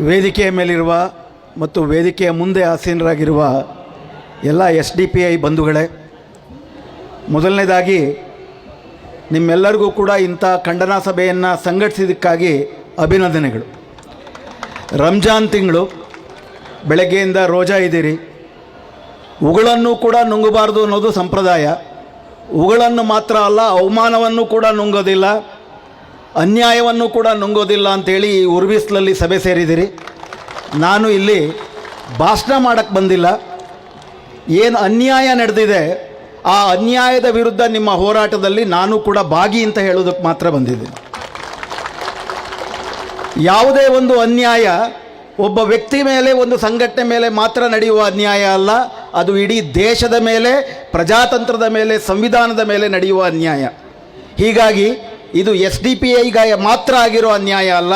ವೇದಿಕೆಯ ಮೇಲಿರುವ ಮತ್ತು ವೇದಿಕೆಯ ಮುಂದೆ ಆಸೀನರಾಗಿರುವ ಎಲ್ಲ SDPI ಬಂಧುಗಳೇ, ಮೊದಲನೇದಾಗಿ ನಿಮ್ಮೆಲ್ಲರಿಗೂ ಕೂಡ ಇಂಥ ಖಂಡನಾ ಸಭೆಯನ್ನು ಸಂಘಟಿಸಿದ್ದಕ್ಕಾಗಿ ಅಭಿನಂದನೆಗಳು. ರಂಜಾನ್ ತಿಂಗಳು, ಬೆಳಗ್ಗೆಯಿಂದ ರೋಜಾ ಇದ್ದೀರಿ. ಉಗುಳನ್ನು ಕೂಡ ನುಂಗಬಾರ್ದು ಅನ್ನೋದು ಸಂಪ್ರದಾಯ. ಉಗುಳನ್ನು ಮಾತ್ರ ಅಲ್ಲ, ಅವಮಾನವನ್ನು ಕೂಡ ನುಂಗೋದಿಲ್ಲ, ಅನ್ಯಾಯವನ್ನು ಕೂಡ ನುಂಗೋದಿಲ್ಲ ಅಂಥೇಳಿ ಈ ಉರ್ಬಿಸ್ಲಲ್ಲಿ ಸಭೆ ಸೇರಿದಿರಿ. ನಾನು ಇಲ್ಲಿ ಭಾಷಣ ಮಾಡೋಕ್ಕೆ ಬಂದಿಲ್ಲ. ಏನು ಅನ್ಯಾಯ ನಡೆದಿದೆ ಆ ಅನ್ಯಾಯದ ವಿರುದ್ಧ ನಿಮ್ಮ ಹೋರಾಟದಲ್ಲಿ ನಾನು ಕೂಡ ಭಾಗಿ ಅಂತ ಹೇಳೋದಕ್ಕೆ ಮಾತ್ರ ಬಂದಿದ್ದೀನಿ. ಯಾವುದೇ ಒಂದು ಅನ್ಯಾಯ ಒಬ್ಬ ವ್ಯಕ್ತಿ ಮೇಲೆ, ಒಂದು ಸಂಘಟನೆ ಮೇಲೆ ಮಾತ್ರ ನಡೆಯುವ ಅನ್ಯಾಯ ಅಲ್ಲ, ಅದು ಇಡೀ ದೇಶದ ಮೇಲೆ, ಪ್ರಜಾತಂತ್ರದ ಮೇಲೆ, ಸಂವಿಧಾನದ ಮೇಲೆ ನಡೆಯುವ ಅನ್ಯಾಯ. ಹೀಗಾಗಿ ಇದು SDPIಗೆ ಮಾತ್ರ ಆಗಿರೋ ಅನ್ಯಾಯ ಅಲ್ಲ,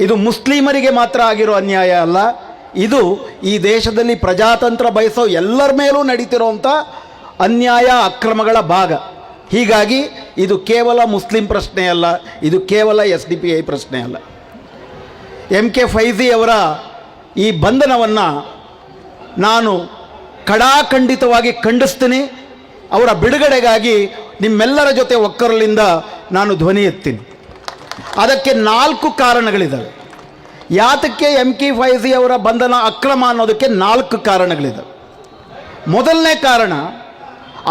ಇದು ಮುಸ್ಲಿಮರಿಗೆ ಮಾತ್ರ ಆಗಿರೋ ಅನ್ಯಾಯ ಅಲ್ಲ, ಇದು ಈ ದೇಶದಲ್ಲಿ ಪ್ರಜಾತಂತ್ರ ಬಯಸೋ ಎಲ್ಲರ ಮೇಲೂ ನಡೀತಿರೋಂಥ ಅನ್ಯಾಯ, ಅಕ್ರಮಗಳ ಭಾಗ. ಹೀಗಾಗಿ ಇದು ಕೇವಲ ಮುಸ್ಲಿಂ ಪ್ರಶ್ನೆ ಅಲ್ಲ, ಇದು ಕೇವಲ SDPI ಪ್ರಶ್ನೆ ಅಲ್ಲ. MK ಫೈಜಿ ಅವರ ಈ ಬಂಧನವನ್ನು ನಾನು ಖಡಾಖಂಡಿತವಾಗಿ ಖಂಡಿಸ್ತೀನಿ. ಅವರ ಬಿಡುಗಡೆಗಾಗಿ ನಿಮ್ಮೆಲ್ಲರ ಜೊತೆ ಒಕ್ಕರಲಿಂದ ನಾನು ಧ್ವನಿ ಎತ್ತೀನಿ. ಅದಕ್ಕೆ 4 ಕಾರಣಗಳಿದ್ದಾವೆ. ಯಾತಕ್ಕೆ MK ಫೈಜಿ ಅವರ ಬಂಧನ ಅಕ್ರಮ ಅನ್ನೋದಕ್ಕೆ 4 ಕಾರಣಗಳಿದ್ದಾವೆ. ಮೊದಲನೇ ಕಾರಣ,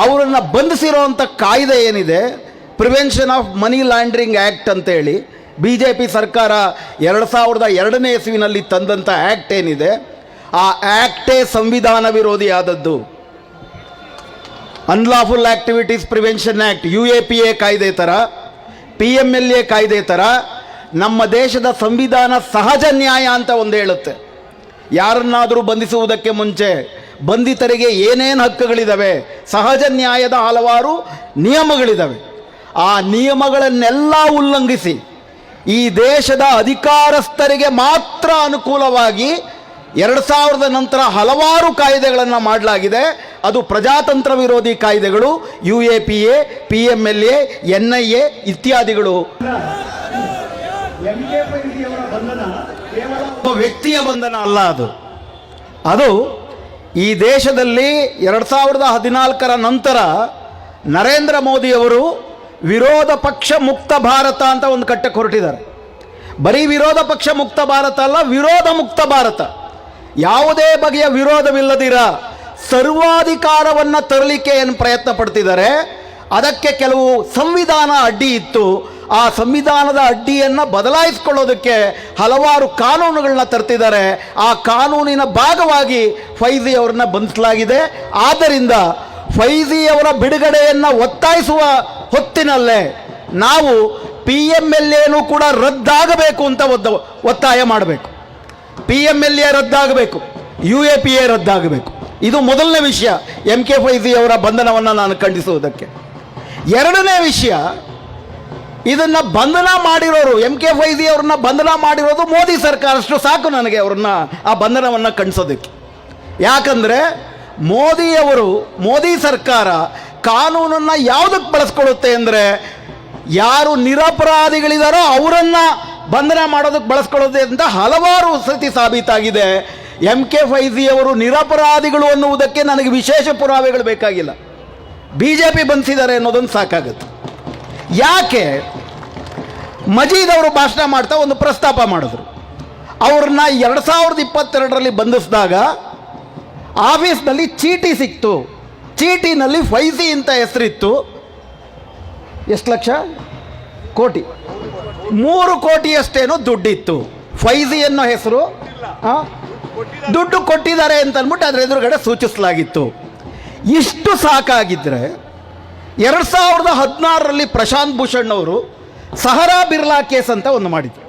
ಅವರನ್ನು ಬಂಧಿಸಿರೋವಂಥ ಕಾಯ್ದೆ ಏನಿದೆ, prevention of money laundering act ಅಂತೇಳಿ BJP ಸರ್ಕಾರ 2002ನೇ ಇಸ್ವಿನಲ್ಲಿ ತಂದಂಥ ಆ್ಯಕ್ಟ್ ಏನಿದೆ, ಆ ಆ್ಯಕ್ಟೇ ಸಂವಿಧಾನ ವಿರೋಧಿ ಆದದ್ದು. Unlawful activities prevention act, UAPA ಕಾಯ್ದೆ ಥರ, PMLA ಕಾಯ್ದೆ ಥರ ನಮ್ಮ ದೇಶದ ಸಂವಿಧಾನ ಸಹಜ ನ್ಯಾಯ ಅಂತ ಒಂದು ಹೇಳುತ್ತೆ. ಯಾರನ್ನಾದರೂ ಬಂಧಿಸುವುದಕ್ಕೆ ಮುಂಚೆ ಬಂಧಿತರಿಗೆ ಏನೇನು ಹಕ್ಕುಗಳಿದ್ದಾವೆ, ಸಹಜ ನ್ಯಾಯದ ಹಲವಾರು ನಿಯಮಗಳಿದ್ದಾವೆ. ಆ ನಿಯಮಗಳನ್ನೆಲ್ಲ ಉಲ್ಲಂಘಿಸಿ ಈ ದೇಶದ ಅಧಿಕಾರಸ್ಥರಿಗೆ ಮಾತ್ರ ಅನುಕೂಲವಾಗಿ 2000ದ ನಂತರ ಹಲವಾರು ಕಾಯ್ದೆಗಳನ್ನು ಮಾಡಲಾಗಿದೆ. ಅದು ಪ್ರಜಾತಂತ್ರ ವಿರೋಧಿ ಕಾಯ್ದೆಗಳು, UAPA, PMLA, NIA ಇತ್ಯಾದಿಗಳು. ಒಬ್ಬ ವ್ಯಕ್ತಿಯ ಬಂಧನ ಅಲ್ಲ, ಅದು ಈ ದೇಶದಲ್ಲಿ 2014ರ ನಂತರ ನರೇಂದ್ರ ಮೋದಿಯವರು ವಿರೋಧ ಪಕ್ಷ ಮುಕ್ತ ಭಾರತ ಅಂತ ಒಂದು ಕಟ್ಟಕ್ಕೆ ಹೊರಟಿದ್ದಾರೆ. ಬರೀ ವಿರೋಧ ಪಕ್ಷ ಮುಕ್ತ ಭಾರತ ಅಲ್ಲ, ವಿರೋಧ ಮುಕ್ತ ಭಾರತ. ಯಾವುದೇ ಬಗೆಯ ವಿರೋಧವಿಲ್ಲದಿರ ಸರ್ವಾಧಿಕಾರವನ್ನು ತರಲಿಕ್ಕೆ ಏನು ಪ್ರಯತ್ನ ಪಡ್ತಿದ್ದಾರೆ. ಅದಕ್ಕೆ ಕೆಲವು ಸಂವಿಧಾನ ಅಡ್ಡಿ ಇತ್ತು. ಆ ಸಂವಿಧಾನದ ಅಡ್ಡಿಯನ್ನು ಬದಲಾಯಿಸಿಕೊಳ್ಳೋದಕ್ಕೆ ಹಲವಾರು ಕಾನೂನುಗಳನ್ನ ತರ್ತಿದ್ದಾರೆ. ಆ ಕಾನೂನಿನ ಭಾಗವಾಗಿ ಫೈಜಿ ಅವರನ್ನ ಬಂಧಿಸಲಾಗಿದೆ. ಆದ್ದರಿಂದ ಫೈಜಿ ಅವರ ಬಿಡುಗಡೆಯನ್ನು ಒತ್ತಾಯಿಸುವ ಹೊತ್ತಿನಲ್ಲೇ ನಾವು PMLAನೂ ಕೂಡ ರದ್ದಾಗಬೇಕು ಅಂತ ಒತ್ತಾಯ ಮಾಡಬೇಕು. PMLA ರದ್ದಾಗಬೇಕು, UAPA ರದ್ದಾಗಬೇಕು. ಇದು ಮೊದಲನೇ ವಿಷಯ, MK ಫೈಜಿ ಅವರ ಬಂಧನವನ್ನು ನಾನು ಖಂಡಿಸುವುದಕ್ಕೆ. ಎರಡನೇ ವಿಷಯ, ಇದನ್ನು ಬಂಧನ ಮಾಡಿರೋರು, MK ಫೈಜಿ ಅವ್ರನ್ನ ಬಂಧನ ಮಾಡಿರೋದು ಮೋದಿ ಸರ್ಕಾರ. ಅಷ್ಟು ಸಾಕು ನನಗೆ ಅವ್ರನ್ನ ಆ ಬಂಧನವನ್ನು ಖಂಡಿಸೋದಕ್ಕೆ. ಯಾಕಂದರೆ ಮೋದಿ ಸರ್ಕಾರ ಕಾನೂನನ್ನು ಯಾವುದಕ್ಕೆ ಬಳಸ್ಕೊಳ್ಳುತ್ತೆ ಅಂದರೆ, ಯಾರು ನಿರಪರಾಧಿಗಳಿದಾರೋ ಅವರನ್ನು ಬಂಧನ ಮಾಡೋದಕ್ಕೆ ಬಳಸ್ಕೊಳ್ಳೋದೇ ಅಂತ ಹಲವಾರು ಸತಿ ಸಾಬೀತಾಗಿದೆ. MK ಫೈಜಿ ಅವರು ನಿರಪರಾಧಿಗಳು ಅನ್ನುವುದಕ್ಕೆ ನನಗೆ ವಿಶೇಷ ಪುರಾವೆಗಳು ಬೇಕಾಗಿಲ್ಲ. BJP ಬಂಧಿಸಿದ್ದಾರೆ ಅನ್ನೋದೊಂದು ಸಾಕಾಗುತ್ತೆ. ಯಾಕೆ? ಮಜೀದ್ ಅವರು ಭಾಷಣ ಮಾಡ್ತಾ ಒಂದು ಪ್ರಸ್ತಾಪ ಮಾಡಿದ್ರು. ಅವ್ರನ್ನ 2022ರಲ್ಲಿ ಬಂಧಿಸಿದಾಗ ಆಫೀಸ್ನಲ್ಲಿ ಚೀಟಿ ಸಿಕ್ತು. ಚೀಟಿನಲ್ಲಿ ಫೈಜಿ ಅಂತ ಹೆಸರಿತ್ತು. ಎಷ್ಟು ಲಕ್ಷ? ಕೋಟಿ, 3 ಕೋಟಿಯಷ್ಟೇನೋ ದುಡ್ಡಿತ್ತು. ಫೈಜಿ ಅನ್ನೋ ಹೆಸರು, ದುಡ್ಡು ಕೊಟ್ಟಿದ್ದಾರೆ ಅಂತ ಅಂದ್ಬಿಟ್ಟು ಅದರ ಎದುರುಗಡೆ ಸೂಚಿಸಲಾಗಿತ್ತು. ಇಷ್ಟು ಸಾಕಾಗಿದ್ದರೆ 2016ರಲ್ಲಿ ಪ್ರಶಾಂತ್ ಭೂಷಣ್ ಅವರು ಸಹರಾ ಬಿರ್ಲಾ ಕೇಸ್ ಅಂತ ಒಂದು ಮಾಡಿದ್ರು.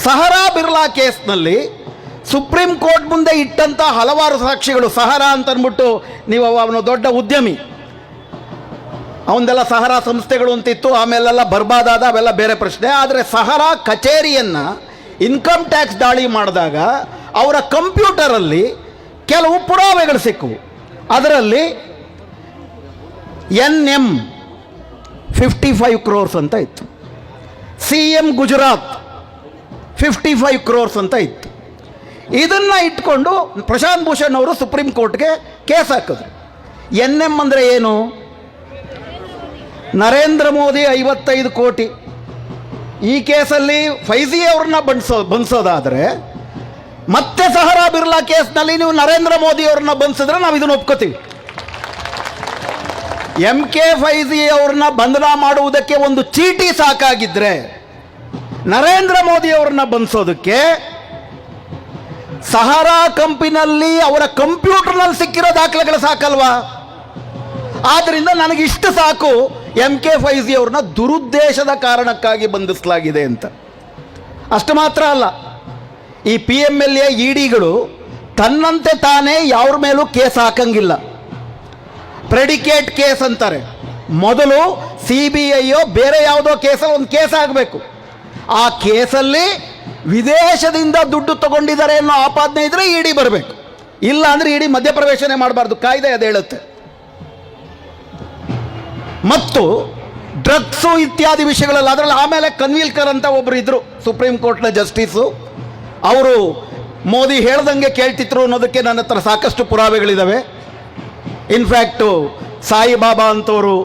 ಸಹರಾ ಬಿರ್ಲಾ ಕೇಸ್ನಲ್ಲಿ ಸುಪ್ರೀಂ ಕೋರ್ಟ್ ಮುಂದೆ ಇಟ್ಟಂಥ ಹಲವಾರು ಸಾಕ್ಷಿಗಳು, ಸಹರಾ ಅಂತ ಅಂದ್ಬಿಟ್ಟು, ನೀವು ಅವನು ದೊಡ್ಡ ಉದ್ಯಮಿ, ಅವನದೆಲ್ಲ ಸಹರಾ ಸಂಸ್ಥೆಗಳು ಅಂತಿತ್ತು, ಆಮೇಲೆಲ್ಲ ಬರ್ಬಾದಾದ, ಅವೆಲ್ಲ ಬೇರೆ ಪ್ರಶ್ನೆ. ಆದರೆ ಸಹರಾ ಕಚೇರಿಯನ್ನು ಇನ್ಕಮ್ ಟ್ಯಾಕ್ಸ್ ದಾಳಿ ಮಾಡಿದಾಗ ಅವರ ಕಂಪ್ಯೂಟರಲ್ಲಿ ಕೆಲವು ಪುರಾವೆಗಳು ಸಿಕ್ಕವು. ಅದರಲ್ಲಿ NM 55 crores ಅಂತ ಇತ್ತು. CM ಗುಜರಾತ್ 55 crores ಅಂತ ಇತ್ತು. ಇದನ್ನು ಇಟ್ಕೊಂಡು ಪ್ರಶಾಂತ್ ಭೂಷಣ್ ಅವರು ಸುಪ್ರೀಂ ಕೋರ್ಟ್ಗೆ ಕೇಸ್ ಹಾಕಿದ್ರು. NM ಅಂದರೆ ಏನು? ನರೇಂದ್ರ ಮೋದಿ 55 ಕೋಟಿ. ಈ ಕೇಸಲ್ಲಿ ಫೈಜಿ ಅವ್ರನ್ನ ಬಂಧಿಸೋದಾದರೆ ಮತ್ತೆ ಸಹರಾ ಬಿರ್ಲಾ ಕೇಸ್ನಲ್ಲಿ ನೀವು ನರೇಂದ್ರ ಮೋದಿ ಅವ್ರನ್ನ ಬಂಧಿಸಿದ್ರೆ ನಾವು ಇದನ್ನು ಒಪ್ಕೋತೀವಿ. MK ಫೈಜಿ ಅವ್ರನ್ನ ಬಂಧನ ಮಾಡುವುದಕ್ಕೆ ಒಂದು ಚೀಟಿ ಸಾಕಾಗಿದ್ರೆ ನರೇಂದ್ರ ಮೋದಿ ಅವ್ರನ್ನ ಬಂಧಿಸೋದಕ್ಕೆ ಸಹರಾ ಕಂಪನಿಯಲ್ಲಿ ಅವರ ಕಂಪ್ಯೂಟರ್ನಲ್ಲಿ ಸಿಕ್ಕಿರೋ ದಾಖಲೆಗಳು ಸಾಕಲ್ವಾ? ಆದ್ದರಿಂದ ನನಗಿಷ್ಟು ಸಾಕು MK ಫೈಜಿ ಅವ್ರನ್ನ ದುರುದ್ದೇಶದ ಕಾರಣಕ್ಕಾಗಿ ಬಂಧಿಸಲಾಗಿದೆ ಅಂತ. ಅಷ್ಟು ಮಾತ್ರ ಅಲ್ಲ, ಈ PMLA EDಗಳು ತನ್ನಂತೆ ತಾನೇ ಯಾವ್ರ ಮೇಲೂ ಕೇಸ್ ಹಾಕಂಗಿಲ್ಲ. ಪ್ರೆಡಿಕೇಟ್ ಕೇಸ್ ಅಂತಾರೆ. ಮೊದಲು CBIಯೋ ಬೇರೆ ಯಾವುದೋ ಕೇಸಲ್ಲಿ ಒಂದು ಕೇಸ್ ಆಗಬೇಕು. ಆ ಕೇಸಲ್ಲಿ ವಿದೇಶದಿಂದ ದುಡ್ಡು ತಗೊಂಡಿದ್ದಾರೆ ಅನ್ನೋ ಆಪಾದನೆ ಇದ್ರೆ ED ಬರಬೇಕು. ಇಲ್ಲ ಅಂದರೆ ED ಮಧ್ಯಪ್ರವೇಶನೇ ಮಾಡಬಾರ್ದು, ಕಾಯ್ದೆ ಅದು ಹೇಳುತ್ತೆ. ಮತ್ತು ಡ್ರಗ್ಸು ಇತ್ಯಾದಿ ವಿಷಯಗಳಲ್ಲಿ ಅದರಲ್ಲಿ ಆಮೇಲೆ ಕನ್ವಿಲ್ಕರ್ ಅಂತ ಒಬ್ಬರು ಇದ್ದರು, ಸುಪ್ರೀಂ ಕೋರ್ಟ್ನ ಜಸ್ಟಿಸು. ಅವರು ಮೋದಿ ಹೇಳ್ದಂಗೆ ಕೇಳ್ತಿದ್ರು ಅನ್ನೋದಕ್ಕೆ ನನ್ನ ಹತ್ರ ಸಾಕಷ್ಟು ಪುರಾವೆಗಳಿದ್ದಾವೆ. ಇನ್ಫ್ಯಾಕ್ಟು ಸಾಯಿಬಾಬಾ ಅಂತವರು,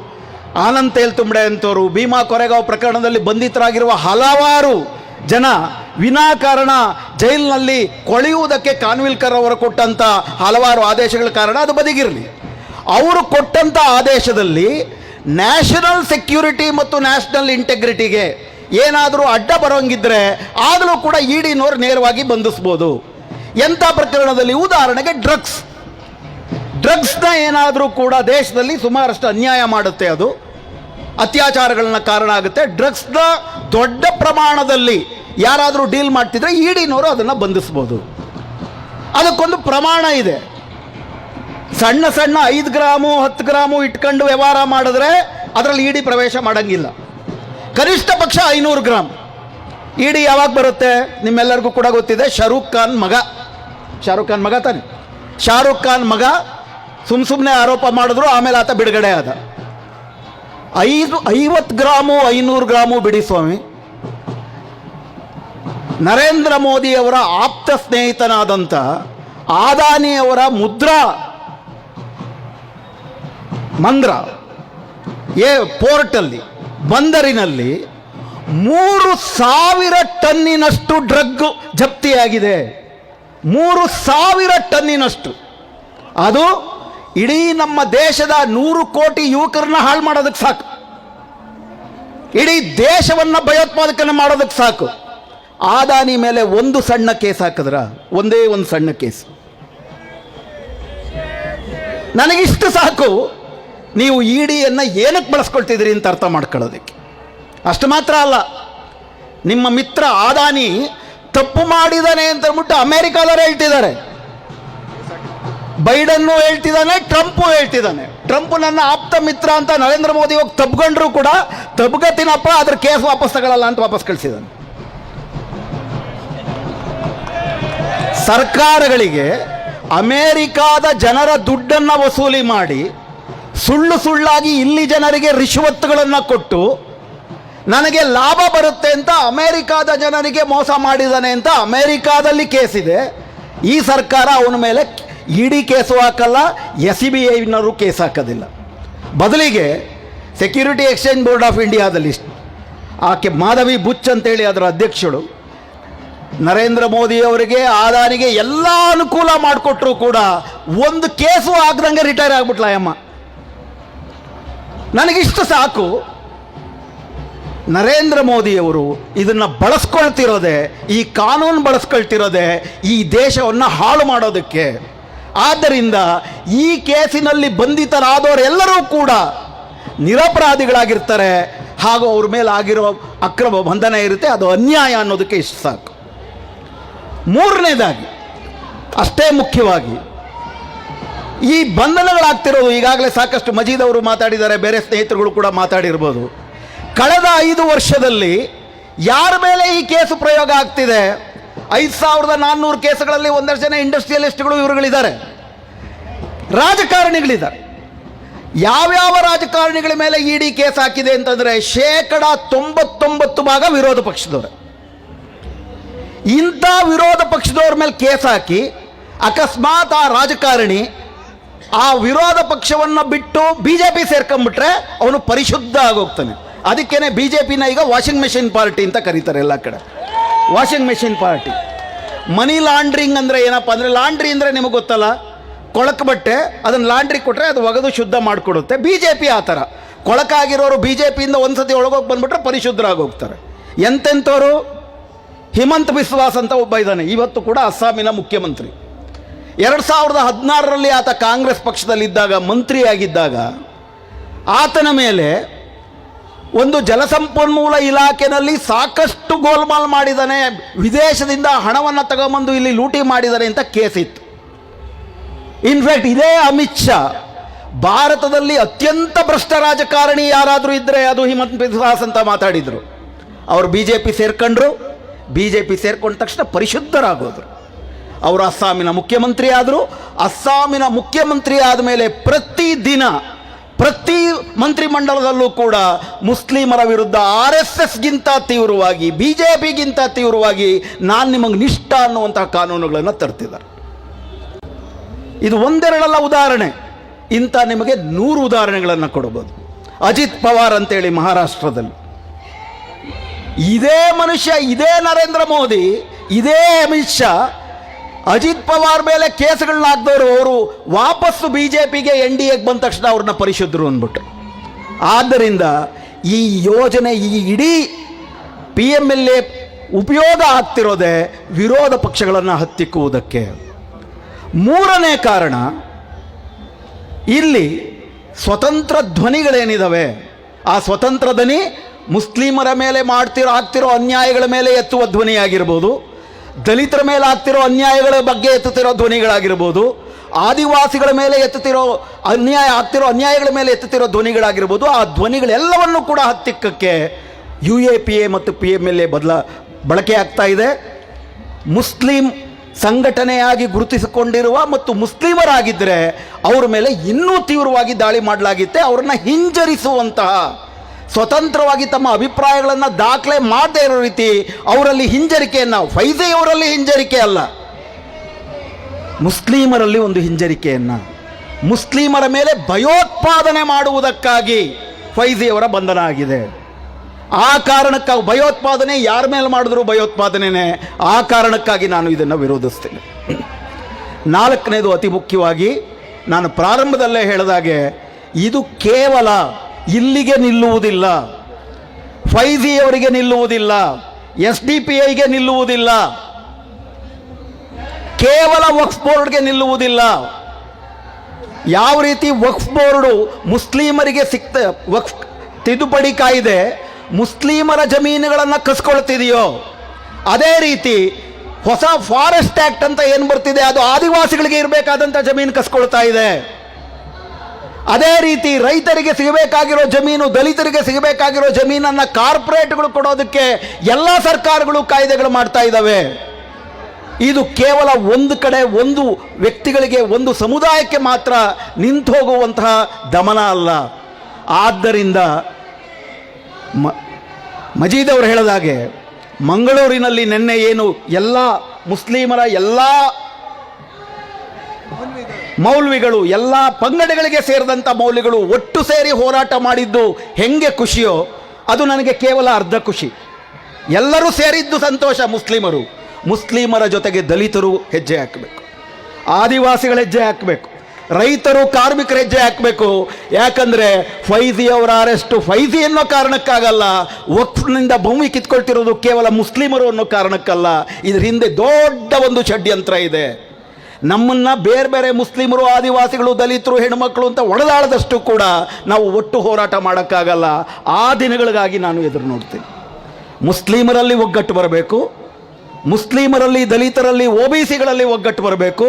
ಆನಂದ್ ತೇಲ್ತುಂಬಡೆ ಅಂತವರು, ಭೀಮಾ ಕೊರೆಗಾಂವ್ ಪ್ರಕರಣದಲ್ಲಿ ಬಂಧಿತರಾಗಿರುವ ಹಲವಾರು ಜನ ವಿನಾಕಾರಣ ಜೈಲಿನಲ್ಲಿ ಕೊಳೆಯುವುದಕ್ಕೆ ಕಾನ್ವಿಲ್ಕರ್ ಅವರು ಕೊಟ್ಟಂಥ ಹಲವಾರು ಆದೇಶಗಳ ಕಾರಣ ಅದು ಬದಿಗಿರಲಿ. ಅವರು ಕೊಟ್ಟಂಥ ಆದೇಶದಲ್ಲಿ ನ್ಯಾಷನಲ್ ಸೆಕ್ಯೂರಿಟಿ ಮತ್ತು ನ್ಯಾಷನಲ್ ಇಂಟೆಗ್ರಿಟಿಗೆ ಏನಾದರೂ ಅಡ್ಡ ಬರೋಂಗಿದ್ರೆ ಆಗಲೂ ಕೂಡ EDನವರು ನೇರವಾಗಿ ಬಂಧಿಸ್ಬೋದು. ಎಂಥ ಪ್ರಕರಣದಲ್ಲಿ? ಉದಾಹರಣೆಗೆ ಡ್ರಗ್ಸ್ನ ಏನಾದರೂ ಕೂಡ ದೇಶದಲ್ಲಿ ಸುಮಾರಷ್ಟು ಅನ್ಯಾಯ ಮಾಡುತ್ತೆ, ಅದು ಅತ್ಯಾಚಾರಗಳನ್ನ ಕಾರಣ ಆಗುತ್ತೆ. ಡ್ರಗ್ಸ್ನ ದೊಡ್ಡ ಪ್ರಮಾಣದಲ್ಲಿ ಯಾರಾದರೂ ಡೀಲ್ ಮಾಡ್ತಿದ್ರೆ EDನವರು ಅದನ್ನು ಬಂಧಿಸ್ಬೋದು. ಅದಕ್ಕೊಂದು ಪ್ರಮಾಣ ಇದೆ. ಸಣ್ಣ 5 ಗ್ರಾಮು 10 ಗ್ರಾಮು ಇಟ್ಕೊಂಡು ವ್ಯವಹಾರ ಮಾಡಿದ್ರೆ ಅದರಲ್ಲಿ ED ಪ್ರವೇಶ ಮಾಡೋಂಗಿಲ್ಲ. ಕನಿಷ್ಠ ಪಕ್ಷ 500 ಗ್ರಾಮ್. ED ಯಾವಾಗ ಬರುತ್ತೆ? ನಿಮ್ಮೆಲ್ಲರಿಗೂ ಕೂಡ ಗೊತ್ತಿದೆ. ಶಾರುಖ್ ಖಾನ್ ಮಗ ತಾನೆ. ಶಾರುಖ್ ಖಾನ್ ಮಗ ಸುಮ್ಮನೆ ಆರೋಪ ಮಾಡಿದ್ರು, ಆಮೇಲೆ ಆತ ಬಿಡುಗಡೆ ಆದ. 50 ಗ್ರಾಮು 500 ಗ್ರಾಮು ಬಿಡಿ ಸ್ವಾಮಿ. ನರೇಂದ್ರ ಮೋದಿಯವರ ಆಪ್ತ ಸ್ನೇಹಿತನಾದಂಥ ಆದಾನಿಯವರ ಪೋರ್ಟಲ್ಲಿ ಬಂದರಿನಲ್ಲಿ 3000 ಟನ್ನಿನಷ್ಟು ಡ್ರಗ್ ಜಪ್ತಿಯಾಗಿದೆ. 3000 ಟನ್ನಿನಷ್ಟು. ಅದು ಇಡೀ ನಮ್ಮ ದೇಶದ 100 ಕೋಟಿ ಯುವಕರನ್ನ ಹಾಳು ಮಾಡೋದಕ್ಕೆ ಸಾಕು. ಇಡೀ ದೇಶವನ್ನು ಭಯೋತ್ಪಾದಕನ ಮಾಡೋದಕ್ಕೆ ಸಾಕು. ಆದಾನಿ ಮೇಲೆ ಒಂದು ಸಣ್ಣ ಕೇಸ್ ಹಾಕಿದ್ರ, ಒಂದೇ ಒಂದು ಸಣ್ಣ ಕೇಸ್. ನನಗಿಷ್ಟು ಸಾಕು ನೀವು EDಯನ್ನು ಏನಕ್ಕೆ ಬಳಸ್ಕೊಳ್ತಿದ್ದೀರಿ ಅಂತ ಅರ್ಥ ಮಾಡ್ಕೊಳ್ಳೋದಕ್ಕೆ. ಅಷ್ಟು ಮಾತ್ರ ಅಲ್ಲ, ನಿಮ್ಮ ಮಿತ್ರ ಆದಾನಿ ತಪ್ಪು ಮಾಡಿದಾನೆ ಅಂತ ಅಂದ್ಬಿಟ್ಟು ಅಮೆರಿಕಾದವರು ಹೇಳ್ತಿದ್ದಾರೆ, ಬೈಡನ್ನು ಹೇಳ್ತಿದ್ದಾನೆ, ಟ್ರಂಪು ಹೇಳ್ತಿದ್ದಾನೆ. ಟ್ರಂಪ್ ನನ್ನ ಆಪ್ತ ಮಿತ್ರ ಅಂತ ನರೇಂದ್ರ ಮೋದಿ ಹೋಗಿ ತಬ್ಕೊಂಡ್ರು ಕೂಡ ತಬ್ಗತಿನಪ್ಪ, ಅದ್ರ ಕೇಸ್ ವಾಪಸ್ ತಗೊಳ್ಳಲ್ಲ ಅಂತ ವಾಪಸ್ ಕಳಿಸಿದ್ದಾನೆ. ಸರ್ಕಾರಗಳಿಗೆ ಅಮೇರಿಕಾದ ಜನರ ದುಡ್ಡನ್ನು ವಸೂಲಿ ಮಾಡಿ ಸುಳ್ಳಾಗಿ ಇಲ್ಲಿ ಜನರಿಗೆ ರಿಶ್ವತ್ತುಗಳನ್ನು ಕೊಟ್ಟು ನನಗೆ ಲಾಭ ಬರುತ್ತೆ ಅಂತ ಅಮೇರಿಕಾದ ಜನರಿಗೆ ಮೋಸ ಮಾಡಿದ್ದಾನೆ ಅಂತ ಅಮೇರಿಕಾದಲ್ಲಿ ಕೇಸಿದೆ. ಈ ಸರ್ಕಾರ ಅವನ ಮೇಲೆ ED ಕೇಸು ಹಾಕಲ್ಲ, SBIನವರು ಕೇಸ್ ಹಾಕೋದಿಲ್ಲ. ಬದಲಿಗೆ ಸೆಕ್ಯೂರಿಟಿ ಎಕ್ಸ್ಚೇಂಜ್ ಬೋರ್ಡ್ ಆಫ್ ಇಂಡಿಯಾದಲ್ಲಿ ಆಕೆ ಮಾಧವಿ ಬುಚ್ ಅಂತೇಳಿ ಅದರ ಅಧ್ಯಕ್ಷಳು, ನರೇಂದ್ರ ಮೋದಿ ಅವರಿಗೆ ಆದಾನಿಗೆ ಎಲ್ಲ ಅನುಕೂಲ ಮಾಡಿಕೊಟ್ರು ಕೂಡ ಒಂದು ಕೇಸು ಆಗದಂಗೆ ರಿಟೈರ್ ಆಗ್ಬಿಟ್ಲ ಅಮ್ಮ. ನನಗಿಷ್ಟು ಸಾಕು. ನರೇಂದ್ರ ಮೋದಿಯವರು ಇದನ್ನು ಬಳಸ್ಕೊಳ್ತಿರೋದೆ, ಈ ಕಾನೂನು ಬಳಸ್ಕೊಳ್ತಿರೋದೆ ಈ ದೇಶವನ್ನು ಹಾಳು ಮಾಡೋದಕ್ಕೆ. ಆದ್ದರಿಂದ ಈ ಕೇಸಿನಲ್ಲಿ ಬಂಧಿತರಾದವರೆಲ್ಲರೂ ಕೂಡ ನಿರಪರಾಧಿಗಳಾಗಿರ್ತಾರೆ, ಹಾಗೂ ಅವ್ರ ಮೇಲೆ ಆಗಿರೋ ಅಕ್ರಮ ಬಂಧನ ಇರುತ್ತೆ. ಅದು ಅನ್ಯಾಯ ಅನ್ನೋದಕ್ಕೆ ಇಷ್ಟು ಸಾಕು. ಮೂರನೇದಾಗಿ, ಅಷ್ಟೇ ಮುಖ್ಯವಾಗಿ, ಈ ಬಂಧನಗಳಾಗ್ತಿರೋದು ಈಗಾಗಲೇ ಸಾಕಷ್ಟು ಮಜೀದ್ ಅವರು ಮಾತಾಡಿದ್ದಾರೆ, ಬೇರೆ ಸ್ನೇಹಿತರುಗಳು ಕೂಡ ಮಾತಾಡಿರ್ಬೋದು. ಕಳೆದ 5 ವರ್ಷದಲ್ಲಿ ಯಾರ ಮೇಲೆ ಈ ಕೇಸು ಪ್ರಯೋಗ ಆಗ್ತಿದೆ? 5400 ಕೇಸುಗಳಲ್ಲಿ ಒಂದಷ್ಟು ಜನ ಇಂಡಸ್ಟ್ರಿಯಲಿಸ್ಟ್ಗಳು ಇವರುಗಳಿದ್ದಾರೆ, ರಾಜಕಾರಣಿಗಳಿದ್ದಾರೆ. ಯಾವ್ಯಾವ ರಾಜಕಾರಣಿಗಳ ಮೇಲೆ ED ಕೇಸ್ ಹಾಕಿದೆ ಅಂತಂದರೆ 99% ವಿರೋಧ ಪಕ್ಷದವರು. ಇಂಥ ವಿರೋಧ ಪಕ್ಷದವ್ರ ಮೇಲೆ ಕೇಸ್ ಹಾಕಿ ಅಕಸ್ಮಾತ್ ಆ ರಾಜಕಾರಣಿ ಆ ವಿರೋಧ ಪಕ್ಷವನ್ನು ಬಿಟ್ಟು ಬಿ ಜೆ ಪಿ ಸೇರ್ಕೊಂಡ್ಬಿಟ್ರೆ ಅವನು ಪರಿಶುದ್ಧ ಆಗೋಗ್ತಾನೆ. ಅದಕ್ಕೇನೆ ಬಿ ಜೆ ಪಿನ ಈಗ ವಾಷಿಂಗ್ ಮೆಷಿನ್ ಪಾರ್ಟಿ ಅಂತ ಕರೀತಾರೆ ಎಲ್ಲ ಕಡೆ. Washing machine party. Money laundering ಅಂದರೆ ಏನಪ್ಪ ಅಂದರೆ, ಲಾಂಡ್ರಿ ಅಂದರೆ ನಿಮಗೆ ಗೊತ್ತಲ್ಲ, ಕೊಳಕು ಬಟ್ಟೆ ಅದನ್ನು ಲಾಂಡ್ರಿ ಕೊಟ್ಟರೆ ಅದು ಒಗೆದು ಶುದ್ಧ ಮಾಡಿಕೊಡುತ್ತೆ. ಬಿ ಜೆ ಪಿ ಆ ಥರ. ಕೊಳಕಾಗಿರೋರು ಬಿ ಜೆ ಪಿಯಿಂದ ಒಂದು ಸತಿ ಒಳಗೋಗಿ ಬಂದುಬಿಟ್ರೆ ಪರಿಶುದ್ಧರಾಗೋಗ್ತಾರೆ. ಎಂತೆಂಥವ್ರು? ಹಿಮಂತ್ ಬಿಸ್ವಾಸ್ ಅಂತ ಒಬ್ಬ ಇದ್ದಾನೆ, ಇವತ್ತು ಕೂಡ ಅಸ್ಸಾಮಿನ ಮುಖ್ಯಮಂತ್ರಿ. 2016ರಲ್ಲಿ ಆತ ಕಾಂಗ್ರೆಸ್ ಪಕ್ಷದಲ್ಲಿದ್ದಾಗ ಮಂತ್ರಿಯಾಗಿದ್ದಾಗ ಆತನ ಮೇಲೆ ಒಂದು ಜಲಸಂಪನ್ಮೂಲ ಇಲಾಖೆಯಲ್ಲಿ ಸಾಕಷ್ಟು ಗೋಲ್ಮಾಲ್ ಮಾಡಿದ್ದಾನೆ, ವಿದೇಶದಿಂದ ಹಣವನ್ನು ತಗೊಂಬಂದು ಇಲ್ಲಿ ಲೂಟಿ ಮಾಡಿದ್ದಾನೆ ಅಂತ ಕೇಸ್ ಇತ್ತು. ಇನ್ಫ್ಯಾಕ್ಟ್ ಇದೇ ಅಮಿತ್ ಶಾ ಭಾರತದಲ್ಲಿ ಅತ್ಯಂತ ಭ್ರಷ್ಟ ರಾಜಕಾರಣಿ ಯಾರಾದರೂ ಇದ್ದರೆ ಅದು ಹಿಮಂತ್ ಬಿಸ್ವಾಸ್ ಅಂತ ಮಾತಾಡಿದರು. ಅವರು ಬಿ ಜೆ ಪಿ ಸೇರ್ಕೊಂಡ್ರು. ಬಿ ಜೆ ಪಿ ಸೇರ್ಕೊಂಡ ತಕ್ಷಣ ಪರಿಶುದ್ಧರಾಗೋದ್ರು. ಅವರು ಅಸ್ಸಾಮಿನ ಮುಖ್ಯಮಂತ್ರಿ ಆದರು. ಅಸ್ಸಾಮಿನ ಮುಖ್ಯಮಂತ್ರಿ ಆದಮೇಲೆ ಪ್ರತಿದಿನ ಪ್ರತಿ ಮಂತ್ರಿಮಂಡಲದಲ್ಲೂ ಕೂಡ ಮುಸ್ಲಿಮರ ವಿರುದ್ಧ RSSಗಿಂತ ತೀವ್ರವಾಗಿ, ಬಿ ಜೆ ಪಿಗಿಂತ ತೀವ್ರವಾಗಿ ನಾನು ನಿಮಗೆ ನಿಷ್ಠ ಅನ್ನುವಂತಹ ಕಾನೂನುಗಳನ್ನು ತರ್ತಿದ್ದಾರೆ. ಇದು ಒಂದೆರಡಲ್ಲ ಉದಾಹರಣೆ, ಇಂಥ ನಿಮಗೆ 100 ಉದಾಹರಣೆಗಳನ್ನು ಕೊಡಬಹುದು. ಅಜಿತ್ ಪವಾರ್ ಅಂತೇಳಿ ಮಹಾರಾಷ್ಟ್ರದಲ್ಲಿ, ಇದೇ ಮನುಷ್ಯ, ಇದೇ ನರೇಂದ್ರ ಮೋದಿ, ಇದೇ ಅಮಿತ್ ಶಾ ಅಜಿತ್ ಪವಾರ್ ಮೇಲೆ ಕೇಸ್ಗಳನ್ನ ಹಾಕಿದವರು ಅವರು ವಾಪಸ್ಸು ಬಿ ಜೆ ಪಿಗೆ NDAಗೆ ಬಂದ ತಕ್ಷಣ ಅವ್ರನ್ನ ಪರಿಶುದ್ಧರು ಅಂದ್ಬಿಟ್ಟು. ಆದ್ದರಿಂದ ಈ ಯೋಜನೆ, ಈ ಇಡೀ PMLA ಉಪಯೋಗ ಆಗ್ತಿರೋದೇ ವಿರೋಧ ಪಕ್ಷಗಳನ್ನು ಹತ್ತಿಕ್ಕುವುದಕ್ಕೆ. ಮೂರನೇ ಕಾರಣ, ಇಲ್ಲಿ ಸ್ವತಂತ್ರ ಧ್ವನಿಗಳೇನಿದ್ದಾವೆ ಆ ಸ್ವತಂತ್ರ ಧ್ವನಿ ಮುಸ್ಲಿಮರ ಮೇಲೆ ಆಗ್ತಿರೋ ಅನ್ಯಾಯಗಳ ಮೇಲೆ ಎತ್ತುವ ಧ್ವನಿಯಾಗಿರ್ಬೋದು, ದಲಿತರ ಮೇಲೆ ಆಗ್ತಿರೋ ಅನ್ಯಾಯಗಳ ಬಗ್ಗೆ ಎತ್ತುತ್ತಿರೋ ಧ್ವನಿಗಳಾಗಿರ್ಬೋದು, ಆದಿವಾಸಿಗಳ ಮೇಲೆ ಆಗ್ತಿರೋ ಅನ್ಯಾಯಗಳ ಮೇಲೆ ಎತ್ತುತ್ತಿರೋ ಧ್ವನಿಗಳಾಗಿರ್ಬೋದು. ಆ ಧ್ವನಿಗಳೆಲ್ಲವನ್ನೂ ಕೂಡ ಹತ್ತಿಕ್ಕಕ್ಕೆ UAPA ಮತ್ತು PMLA ಬಳಕೆ ಆಗ್ತಾ ಇದೆ. ಮುಸ್ಲಿಂ ಸಂಘಟನೆಯಾಗಿ ಗುರುತಿಸಿಕೊಂಡಿರುವ ಮತ್ತು ಮುಸ್ಲಿಮರಾಗಿದ್ದರೆ ಅವರ ಮೇಲೆ ಇನ್ನೂ ತೀವ್ರವಾಗಿ ದಾಳಿ ಮಾಡಲಾಗಿತ್ತೆ. ಅವರನ್ನು ಹಿಂಜರಿಸುವಂತಹ, ಸ್ವತಂತ್ರವಾಗಿ ತಮ್ಮ ಅಭಿಪ್ರಾಯಗಳನ್ನು ದಾಖಲೆ ಮಾಡದೇ ಇರೋ ರೀತಿ ಅವರಲ್ಲಿ ಹಿಂಜರಿಕೆಯನ್ನು, ಫೈಜಿ ಅವರಲ್ಲಿ ಹಿಂಜರಿಕೆ ಅಲ್ಲ, ಮುಸ್ಲಿಮರಲ್ಲಿ ಒಂದು ಹಿಂಜರಿಕೆಯನ್ನು, ಮುಸ್ಲಿಮರ ಮೇಲೆ ಭಯೋತ್ಪಾದನೆ ಮಾಡುವುದಕ್ಕಾಗಿ ಫೈಜಿಯವರ ಬಂಧನ ಆಗಿದೆ. ಆ ಕಾರಣಕ್ಕಾಗಿ ಭಯೋತ್ಪಾದನೆ ಯಾರ ಮೇಲೆ ಮಾಡಿದ್ರು ಭಯೋತ್ಪಾದನೆಯೇ. ಆ ಕಾರಣಕ್ಕಾಗಿ ನಾನು ಇದನ್ನು ವಿರೋಧಿಸ್ತೇನೆ. ನಾಲ್ಕನೇದು, ಅತಿ ಮುಖ್ಯವಾಗಿ ನಾನು ಪ್ರಾರಂಭದಲ್ಲೇ ಹೇಳಿದಾಗೆ, ಇದು ಕೇವಲ ಇಲ್ಲಿಗೆ ನಿಲ್ಲುವುದಿಲ್ಲ, ಫೈಜಿಯವರಿಗೆ ನಿಲ್ಲುವುದಿಲ್ಲ, SDPIಗೆ ನಿಲ್ಲುವುದಿಲ್ಲ, ಕೇವಲ ವಕ್ಫ್ ಬೋರ್ಡ್ಗೆ ನಿಲ್ಲುವುದಿಲ್ಲ. ಯಾವ ರೀತಿ ವಕ್ಫ್ ಬೋರ್ಡು ಮುಸ್ಲಿಮರಿಗೆ ವಕ್ಫ್ ತಿದ್ದುಪಡಿ ಕಾಯ್ದೆ ಮುಸ್ಲಿಮರ ಜಮೀನುಗಳನ್ನು ಕಸ್ಕೊಳ್ತಿದೆಯೋ, ಅದೇ ರೀತಿ ಹೊಸ ಫಾರೆಸ್ಟ್ ಆ್ಯಕ್ಟ್ ಅಂತ ಏನು ಬರ್ತಿದೆ ಅದು ಆದಿವಾಸಿಗಳಿಗೆ ಇರಬೇಕಾದಂಥ ಜಮೀನು ಕಸ್ಕೊಳ್ತಾ ಇದೆ. ಅದೇ ರೀತಿ ರೈತರಿಗೆ ಸಿಗಬೇಕಾಗಿರೋ ಜಮೀನು, ದಲಿತರಿಗೆ ಸಿಗಬೇಕಾಗಿರೋ ಜಮೀನನ್ನು ಕಾರ್ಪೊರೇಟ್ಗಳು ಕೊಡೋದಕ್ಕೆ ಎಲ್ಲ ಸರ್ಕಾರಗಳು ಕಾಯ್ದೆಗಳು ಮಾಡ್ತಾ ಇದ್ದಾವೆ. ಇದು ಕೇವಲ ಒಂದು ಕಡೆ ಒಂದು ವ್ಯಕ್ತಿಗಳಿಗೆ, ಒಂದು ಸಮುದಾಯಕ್ಕೆ ಮಾತ್ರ ನಿಂತು ಹೋಗುವಂತಹ ದಮನ ಅಲ್ಲ. ಆದ್ದರಿಂದ ಮಜೀದ್ ಅವರು ಹೇಳಿದಾಗೆ, ಮಂಗಳೂರಿನಲ್ಲಿ ನಿನ್ನೆ ಏನು ಎಲ್ಲ ಮುಸ್ಲಿಮರ ಎಲ್ಲ ಮೌಲ್ವಿಗಳು, ಎಲ್ಲ ಪಂಗಡಗಳಿಗೆ ಸೇರಿದಂಥ ಮೌಲ್ವಿಗಳು ಒಟ್ಟು ಸೇರಿ ಹೋರಾಟ ಮಾಡಿದ್ದು ಹೆಂಗೆ ಖುಷಿಯೋ ಅದು ನನಗೆ ಕೇವಲ ಅರ್ಧ ಖುಷಿ. ಎಲ್ಲರೂ ಸೇರಿದ್ದು ಸಂತೋಷ. ಮುಸ್ಲಿಮರ ಜೊತೆಗೆ ದಲಿತರು ಹೆಜ್ಜೆ ಹಾಕಬೇಕು, ಆದಿವಾಸಿಗಳ ಹೆಜ್ಜೆ ಹಾಕಬೇಕು, ರೈತರು, ಕಾರ್ಮಿಕರ ಹೆಜ್ಜೆ ಹಾಕಬೇಕು. ಯಾಕಂದರೆ ಫೈಜಿಯವರ ಅರೆಸ್ಟು ಫೈಜಿ ಅನ್ನೋ ಕಾರಣಕ್ಕಾಗಲ್ಲ, ವಕ್ಫ್ನಿಂದ ಭೂಮಿ ಕಿತ್ಕೊಳ್ತಿರೋದು ಕೇವಲ ಮುಸ್ಲಿಮರು ಅನ್ನೋ ಕಾರಣಕ್ಕಲ್ಲ. ಇದರ ಹಿಂದೆ ದೊಡ್ಡ ಒಂದು ಷಡ್ಯಂತ್ರ ಇದೆ. ನಮ್ಮನ್ನು ಬೇರೆ ಬೇರೆ ಮುಸ್ಲಿಮರು, ಆದಿವಾಸಿಗಳು, ದಲಿತರು, ಹೆಣ್ಮಕ್ಳು ಅಂತ ಒಡೆದಾಡದಷ್ಟು ಕೂಡ ನಾವು ಒಟ್ಟು ಹೋರಾಟ ಮಾಡೋಕ್ಕಾಗಲ್ಲ. ಆ ದಿನಗಳಿಗಾಗಿ ನಾನು ಎದುರು ನೋಡ್ತೀನಿ. ಮುಸ್ಲಿಮರಲ್ಲಿ ಒಗ್ಗಟ್ಟು ಬರಬೇಕು, ಮುಸ್ಲಿಮರಲ್ಲಿ, ದಲಿತರಲ್ಲಿ, OBCಗಳಲ್ಲಿ ಒಗ್ಗಟ್ಟು ಬರಬೇಕು,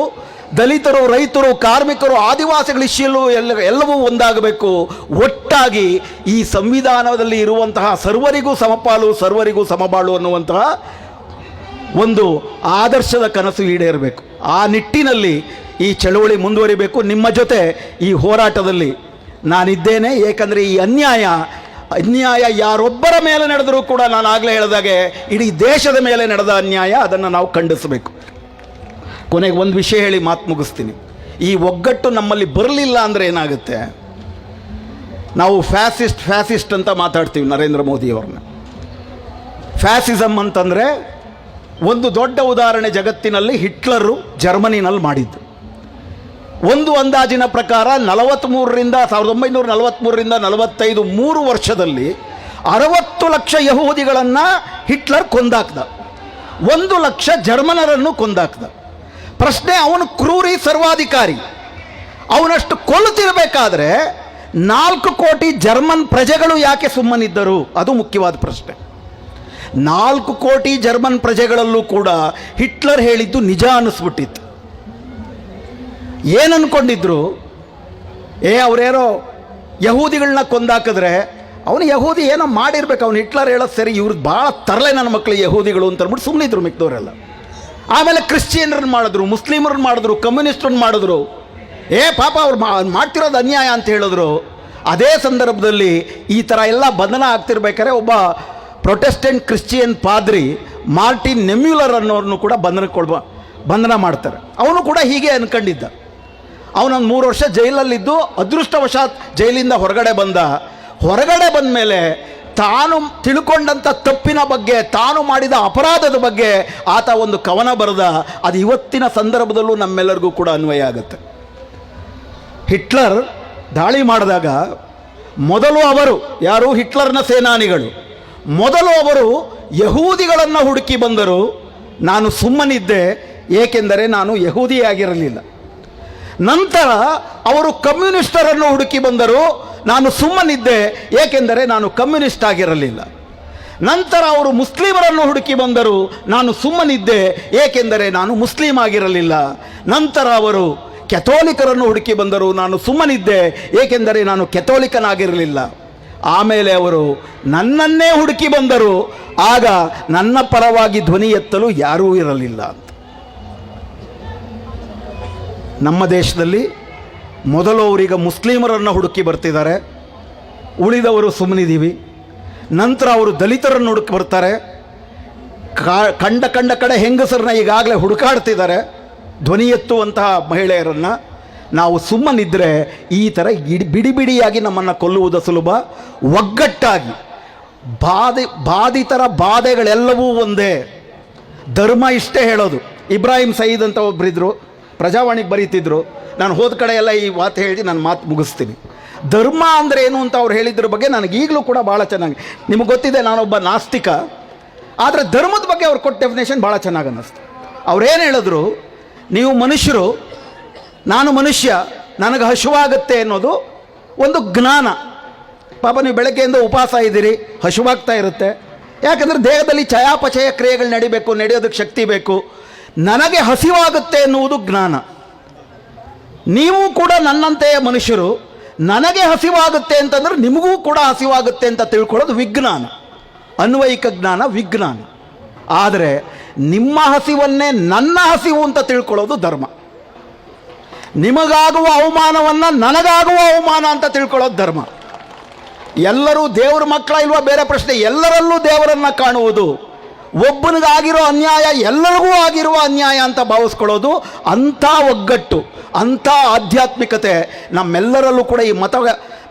ದಲಿತರು, ರೈತರು, ಕಾರ್ಮಿಕರು, ಆದಿವಾಸಿಗಳ ಇಶ್ಯಲ್ಲೂ ಎಲ್ಲವೂ ಒಂದಾಗಬೇಕು. ಒಟ್ಟಾಗಿ ಈ ಸಂವಿಧಾನದಲ್ಲಿ ಇರುವಂತಹ ಸರ್ವರಿಗೂ ಸಮಪಾಲು, ಸರ್ವರಿಗೂ ಸಮಬಾಳು ಅನ್ನುವಂತಹ ಒಂದು ಆದರ್ಶದ ಕನಸು ಈಡೇರಬೇಕು. ಆ ನಿಟ್ಟಿನಲ್ಲಿ ಈ ಚಳವಳಿ ಮುಂದುವರಿಬೇಕು. ನಿಮ್ಮ ಜೊತೆ ಈ ಹೋರಾಟದಲ್ಲಿ ನಾನಿದ್ದೇನೆ. ಏಕೆಂದರೆ ಈ ಅನ್ಯಾಯ ಅನ್ಯಾಯ ಯಾರೊಬ್ಬರ ಮೇಲೆ ನಡೆದರೂ ಕೂಡ ನಾನು ಆಗಲೇ ಹೇಳಿದಾಗೆ ಇಡೀ ದೇಶದ ಮೇಲೆ ನಡೆದ ಅನ್ಯಾಯ, ಅದನ್ನು ನಾವು ಖಂಡಿಸಬೇಕು. ಕೊನೆಗೆ ಒಂದು ವಿಷಯ ಹೇಳಿ ಮಾತು ಮುಗಿಸ್ತೀನಿ. ಈ ಒಗ್ಗಟ್ಟು ನಮ್ಮಲ್ಲಿ ಬರಲಿಲ್ಲ ಅಂದರೆ ಏನಾಗುತ್ತೆ? ನಾವು ಫ್ಯಾಸಿಸ್ಟ್ ಅಂತ ಮಾತಾಡ್ತೀವಿ ನರೇಂದ್ರ ಮೋದಿಯವ್ರನ್ನ. ಫ್ಯಾಸಿಸಮ್ ಅಂತಂದರೆ ಒಂದು ದೊಡ್ಡ ಉದಾಹರಣೆ ಜಗತ್ತಿನಲ್ಲಿ ಹಿಟ್ಲರು ಜರ್ಮನಿನಲ್ಲಿ ಮಾಡಿದ್ದು. ಒಂದು ಅಂದಾಜಿನ ಪ್ರಕಾರ 1943ರಿಂದ 45 3 ವರ್ಷದಲ್ಲಿ 60 ಲಕ್ಷ ಯಹೂದಿಗಳನ್ನು ಹಿಟ್ಲರ್ ಕೊಂದಾಕ್ದ, 1 ಲಕ್ಷ ಜರ್ಮನರನ್ನು ಕೊಂದಾಕ್ದ. ಪ್ರಶ್ನೆ, ಅವನು ಕ್ರೂರಿ ಸರ್ವಾಧಿಕಾರಿ. ಅವನಷ್ಟು ಕೊಲ್ಲುತ್ತಿರಬೇಕಾದ್ರೆ 4 ಕೋಟಿ ಜರ್ಮನ್ ಪ್ರಜೆಗಳು ಯಾಕೆ ಸುಮ್ಮನಿದ್ದರು? ಅದು ಮುಖ್ಯವಾದ ಪ್ರಶ್ನೆ. 4 ಕೋಟಿ ಜರ್ಮನ್ ಪ್ರಜೆಗಳಲ್ಲೂ ಕೂಡ ಹಿಟ್ಲರ್ ಹೇಳಿದ್ದು ನಿಜ ಅನ್ನಿಸ್ಬಿಟ್ಟಿತ್ತು. ಏನು ಅನ್ಕೊಂಡಿದ್ರು? ಅವರೇನೋ ಯಹೂದಿಗಳನ್ನ ಕೊಂದಾಕಿದ್ರೆ ಅವನು ಯಹೂದಿ ಏನೋ ಮಾಡಿರ್ಬೇಕು, ಅವನು ಹಿಟ್ಲರ್ ಹೇಳೋದು ಸರಿ, ಇವ್ರದ್ದು ಭಾಳ ತರಲೆ ನನ್ನ ಮಕ್ಕಳು ಯಹೂದಿಗಳು ಅಂತ ಅಂದ್ಬಿಟ್ಟು ಸುಮ್ಮನಿದ್ರು ಮಿಕ್ದವರೆಲ್ಲ. ಆಮೇಲೆ ಕ್ರಿಶ್ಚಿಯನ್ರನ್ನ ಮಾಡಿದ್ರು, ಮುಸ್ಲಿಮರನ್ನ ಮಾಡಿದ್ರು, ಕಮ್ಯುನಿಸ್ಟ್ರನ್ನ ಮಾಡಿದ್ರು. ಪಾಪ ಅವ್ರು ಮಾಡ್ತಿರೋದು ಅನ್ಯಾಯ ಅಂತ ಹೇಳಿದ್ರು. ಅದೇ ಸಂದರ್ಭದಲ್ಲಿ ಈ ಥರ ಎಲ್ಲ ಬಂಧನ ಆಗ್ತಿರ್ಬೇಕಾದ್ರೆ ಒಬ್ಬ ಪ್ರೊಟೆಸ್ಟೆಂಟ್ ಕ್ರಿಶ್ಚಿಯನ್ ಪಾದ್ರಿ ಮಾರ್ಟಿನ್ ನೆಮ್ಯುಲರ್ ಅನ್ನೋರನ್ನು ಕೂಡ ಬಂಧನ ಮಾಡ್ತಾರೆ. ಅವನು ಕೂಡ ಹೀಗೆ ಅನ್ಕೊಂಡಿದ್ದ. ಅವನೊಂದು 3 ವರ್ಷ ಜೈಲಲ್ಲಿದ್ದು ಅದೃಷ್ಟವಶಾತ್ ಜೈಲಿಂದ ಹೊರಗಡೆ ಬಂದ ಮೇಲೆ ತಾನು ತಿಳ್ಕೊಂಡಂಥ ತಪ್ಪಿನ ಬಗ್ಗೆ, ತಾನು ಮಾಡಿದ ಅಪರಾಧದ ಬಗ್ಗೆ ಆತ ಒಂದು ಕವನ ಬರೆದ. ಅದು ಇವತ್ತಿನ ಸಂದರ್ಭದಲ್ಲೂ ನಮ್ಮೆಲ್ಲರಿಗೂ ಕೂಡ ಅನ್ವಯ ಆಗುತ್ತೆ. ಹಿಟ್ಲರ್ ದಾಳಿ ಮಾಡಿದಾಗ ಮೊದಲು ಅವರು ಯಾರು? ಹಿಟ್ಲರ್ನ ಸೇನಾನಿಗಳು ಮೊದಲು ಅವರು ಯಹೂದಿಗಳನ್ನು ಹುಡುಕಿ ಬಂದರು. ನಾನು ಸುಮ್ಮನಿದ್ದೆ, ಏಕೆಂದರೆ ನಾನು ಯಹೂದಿಯಾಗಿರಲಿಲ್ಲ. ನಂತರ ಅವರು ಕಮ್ಯುನಿಸ್ಟರನ್ನು ಹುಡುಕಿ ಬಂದರು. ನಾನು ಸುಮ್ಮನಿದ್ದೆ, ಏಕೆಂದರೆ ನಾನು ಕಮ್ಯುನಿಸ್ಟ್ ಆಗಿರಲಿಲ್ಲ. ನಂತರ ಅವರು ಮುಸ್ಲಿಮರನ್ನು ಹುಡುಕಿ ಬಂದರು. ನಾನು ಸುಮ್ಮನಿದ್ದೆ, ಏಕೆಂದರೆ ನಾನು ಮುಸ್ಲಿಂ ಆಗಿರಲಿಲ್ಲ. ನಂತರ ಅವರು ಕೆಥೋಲಿಕರನ್ನು ಹುಡುಕಿ ಬಂದರು. ನಾನು ಸುಮ್ಮನಿದ್ದೆ, ಏಕೆಂದರೆ ನಾನು ಕೆಥೋಲಿಕನಾಗಿರಲಿಲ್ಲ. ಆಮೇಲೆ ಅವರು ನನ್ನನ್ನೇ ಹುಡುಕಿ ಬಂದರು. ಆಗ ನನ್ನ ಪರವಾಗಿ ಧ್ವನಿ ಎತ್ತಲು ಯಾರೂ ಇರಲಿಲ್ಲ. ನಮ್ಮ ದೇಶದಲ್ಲಿ ಮೊದಲು ಅವರೀಗ ಮುಸ್ಲಿಮರನ್ನು ಹುಡುಕಿ ಬರ್ತಿದ್ದಾರೆ, ಉಳಿದವರು ಸುಮ್ಮನಿದ್ದೀವಿ. ನಂತರ ಅವರು ದಲಿತರನ್ನು ಹುಡುಕಿ ಬರ್ತಾರೆ. ಕಂಡ ಕಡೆ ಹೆಂಗಸರನ್ನ ಈಗಾಗಲೇ ಹುಡುಕಾಡ್ತಿದ್ದಾರೆ, ಧ್ವನಿ ಎತ್ತುವಂತಹ ಮಹಿಳೆಯರನ್ನು. ನಾವು ಸುಮ್ಮನಿದ್ದರೆ ಈ ಥರ ಬಿಡಿಯಾಗಿ ನಮ್ಮನ್ನು ಕೊಲ್ಲುವುದು ಸುಲಭ. ಒಗ್ಗಟ್ಟಾಗಿ ಬಾಧಿತರ ಬಾಧೆಗಳೆಲ್ಲವೂ ಒಂದೇ. ಧರ್ಮ ಇಷ್ಟೇ ಹೇಳೋದು. ಇಬ್ರಾಹಿಂ ಸಯೀದ್ ಅಂತ ಒಬ್ಬರಿದ್ದರು, ಪ್ರಜಾವಾಣಿಗೆ ಬರೀತಿದ್ರು. ನಾನು ಹೋದ ಕಡೆ ಎಲ್ಲ ಈ ಮಾತು ಹೇಳಿ ನಾನು ಮಾತು ಮುಗಿಸ್ತೀನಿ. ಧರ್ಮ ಅಂದರೆ ಏನು ಅಂತ ಅವ್ರು ಹೇಳಿದ್ರ ಬಗ್ಗೆ ನನಗೀಗಲೂ ಕೂಡ ಭಾಳ ಚೆನ್ನಾಗಿ ನಿಮಗೆ ಗೊತ್ತಿದೆ. ನಾನೊಬ್ಬ ನಾಸ್ತಿಕ, ಆದರೆ ಧರ್ಮದ ಬಗ್ಗೆ ಅವ್ರು ಕೊಟ್ಟ ಡೆಫಿನೇಷನ್ ಭಾಳ ಚೆನ್ನಾಗಿ ಅನ್ನಿಸ್ತು. ಅವ್ರೇನು ಹೇಳಿದ್ರು? ನೀವು ಮನುಷ್ಯರು, ನಾನು ಮನುಷ್ಯ, ನನಗೆ ಹಸಿವಾಗುತ್ತೆ ಅನ್ನೋದು ಒಂದು ಜ್ಞಾನ. ಪಾಪ ನೀವು ಬೆಳಗ್ಗೆಯಿಂದ ಉಪವಾಸ ಇದ್ದೀರಿ, ಹಸಿವಾಗ್ತಾ ಇರುತ್ತೆ. ಯಾಕಂದರೆ ದೇಹದಲ್ಲಿ ಚಯಾಪಚಯ ಕ್ರಿಯೆಗಳು ನಡೆಯೋದಕ್ಕೆ ಶಕ್ತಿ ಬೇಕು. ನನಗೆ ಹಸಿವಾಗುತ್ತೆ ಎನ್ನುವುದು ಜ್ಞಾನ. ನೀವು ಕೂಡ ನನ್ನಂತೆಯೇ ಮನುಷ್ಯರು. ನನಗೆ ಹಸಿವಾಗುತ್ತೆ ಅಂತಂದ್ರೆ ನಿಮಗೂ ಕೂಡ ಹಸಿವಾಗುತ್ತೆ ಅಂತ ತಿಳ್ಕೊಳ್ಳೋದು ವಿಜ್ಞಾನ, ಅನ್ವಯಿಕ ಜ್ಞಾನ, ವಿಜ್ಞಾನ. ಆದರೆ ನಿಮ್ಮ ಹಸಿವನ್ನೇ ನನ್ನ ಹಸಿವು ಅಂತ ತಿಳ್ಕೊಳ್ಳೋದು ಧರ್ಮ. ನಿಮಗಾಗುವ ಅವಮಾನವನ್ನು ನನಗಾಗುವ ಅವಮಾನ ಅಂತ ತಿಳ್ಕೊಳ್ಳೋದು ಧರ್ಮ. ಎಲ್ಲರೂ ದೇವರ ಮಕ್ಕಳ ಇಲ್ವಾ ಬೇರೆ ಪ್ರಶ್ನೆ. ಎಲ್ಲರಲ್ಲೂ ದೇವರನ್ನು ಕಾಣುವುದು. ಒಬ್ಬನಿಗಾಗಿರೋ ಅನ್ಯಾಯ ಎಲ್ಲರಿಗೂ ಆಗಿರುವ ಅನ್ಯಾಯ ಅಂತ ಭಾವಿಸ್ಕೊಳ್ಳೋದು. ಅಂಥ ಒಗ್ಗಟ್ಟು, ಅಂಥ ಆಧ್ಯಾತ್ಮಿಕತೆ ನಮ್ಮೆಲ್ಲರಲ್ಲೂ ಕೂಡ ಈ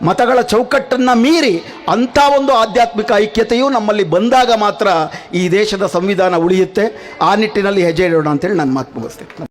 ಮತಗಳ ಚೌಕಟ್ಟನ್ನು ಮೀರಿ ಅಂಥ ಒಂದು ಆಧ್ಯಾತ್ಮಿಕ ಐಕ್ಯತೆಯು ನಮ್ಮಲ್ಲಿ ಬಂದಾಗ ಮಾತ್ರ ಈ ದೇಶದ ಸಂವಿಧಾನ ಉಳಿಯುತ್ತೆ. ಆ ನಿಟ್ಟಿನಲ್ಲಿ ಹೆಜ್ಜೆ ಇಡೋಣ ಅಂತೇಳಿ ನಾನು ಮಾತು ಮುಗಿಸ್ತೇನೆ.